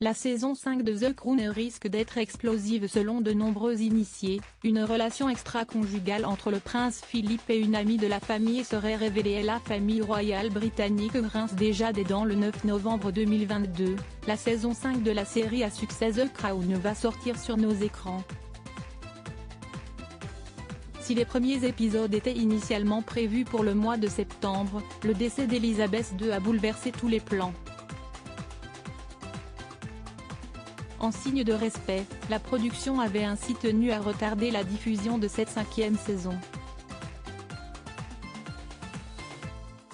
La saison 5 de The Crown risque d'être explosive selon de nombreux initiés. Une relation extra-conjugale entre le prince Philippe et une amie de la famille serait révélée et la famille royale britannique grince déjà des dents le 9 novembre 2022. La saison 5 de la série à succès The Crown va sortir sur nos écrans. Si les premiers épisodes étaient initialement prévus pour le mois de septembre, le décès d'Elisabeth II a bouleversé tous les plans. En signe de respect, la production avait ainsi tenu à retarder la diffusion de cette 5e saison.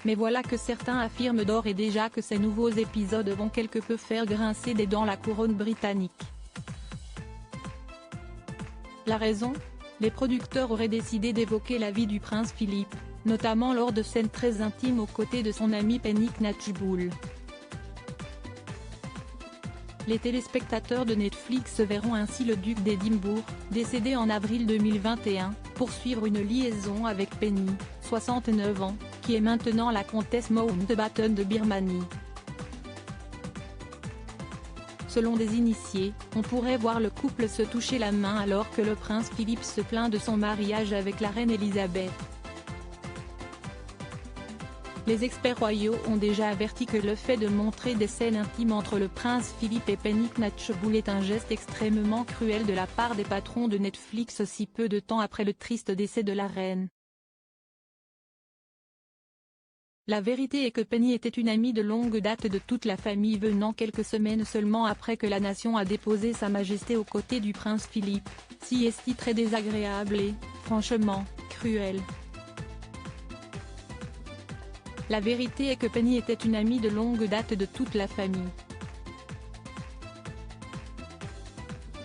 Mais voilà que certains affirment d'ores et déjà que ces nouveaux épisodes vont quelque peu faire grincer des dents la couronne britannique. La raison ? Les producteurs auraient décidé d'évoquer la vie du prince Philippe, notamment lors de scènes très intimes aux côtés de son ami Penny Knatchbull. Les téléspectateurs de Netflix verront ainsi le duc d'Édimbourg, décédé en avril 2021, poursuivre une liaison avec Penny, 69 ans, qui est maintenant la comtesse Mountbatten de Birmanie. Selon des initiés, on pourrait voir le couple se toucher la main alors que le prince Philippe se plaint de son mariage avec la reine Elisabeth. Les experts royaux ont déjà averti que le fait de montrer des scènes intimes entre le prince Philippe et Penny Knatchbull est un geste extrêmement cruel de la part des patrons de Netflix si peu de temps après le triste décès de la reine. La vérité est que Penny était une amie de longue date de toute la famille venant quelques semaines seulement après que la nation a déposé Sa Majesté aux côtés du prince Philippe, si est-il très désagréable et, franchement, cruel. La vérité est que Penny était une amie de longue date de toute la famille.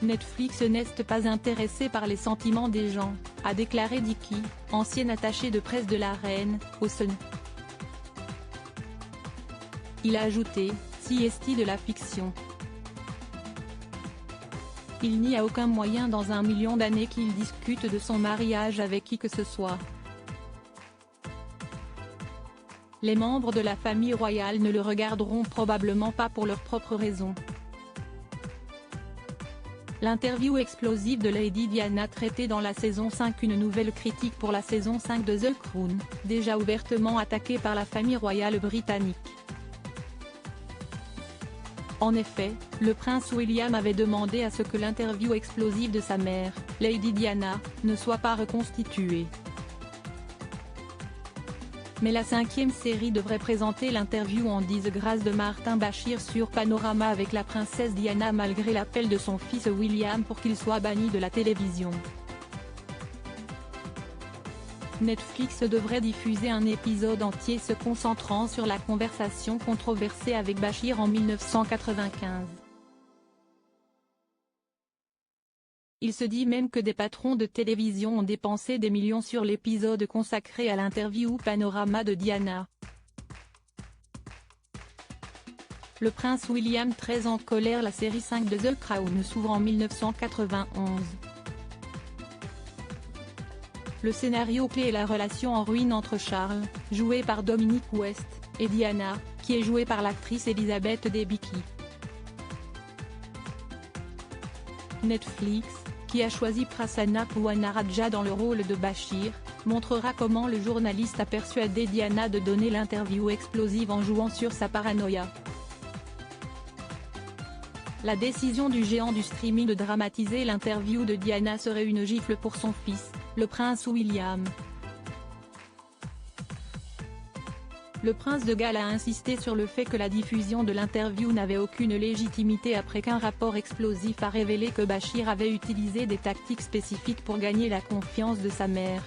Netflix n'est pas intéressé par les sentiments des gens, a déclaré Dicky, ancien attaché de presse de la reine, au Sun. Il a ajouté, si est-il de la fiction. Il n'y a aucun moyen dans 1 million d'années qu'il discute de son mariage avec qui que ce soit. Les membres de la famille royale ne le regarderont probablement pas pour leurs propres raisons. L'interview explosive de Lady Diana traitait dans la saison 5 une nouvelle critique pour la saison 5 de The Crown, déjà ouvertement attaquée par la famille royale britannique. En effet, le prince William avait demandé à ce que l'interview explosive de sa mère, Lady Diana, ne soit pas reconstituée. Mais la 5e série devrait présenter l'interview en disgrâce de Martin Bashir sur Panorama avec la princesse Diana malgré l'appel de son fils William pour qu'il soit banni de la télévision. Netflix devrait diffuser un épisode entier se concentrant sur la conversation controversée avec Bashir en 1995. Il se dit même que des patrons de télévision ont dépensé des millions sur l'épisode consacré à l'interview Panorama de Diana. Le prince William très en colère. La série 5 de The Crown s'ouvre en 1991. Le scénario clé est la relation en ruine entre Charles, joué par Dominic West, et Diana, qui est jouée par l'actrice Elizabeth Debicki. Netflix, qui a choisi Prasanna Puwanarajah dans le rôle de Bashir, montrera comment le journaliste a persuadé Diana de donner l'interview explosive en jouant sur sa paranoïa. La décision du géant du streaming de dramatiser l'interview de Diana serait une gifle pour son fils, le prince William. Le prince de Galles a insisté sur le fait que la diffusion de l'interview n'avait aucune légitimité après qu'un rapport explosif a révélé que Bashir avait utilisé des tactiques spécifiques pour gagner la confiance de sa mère.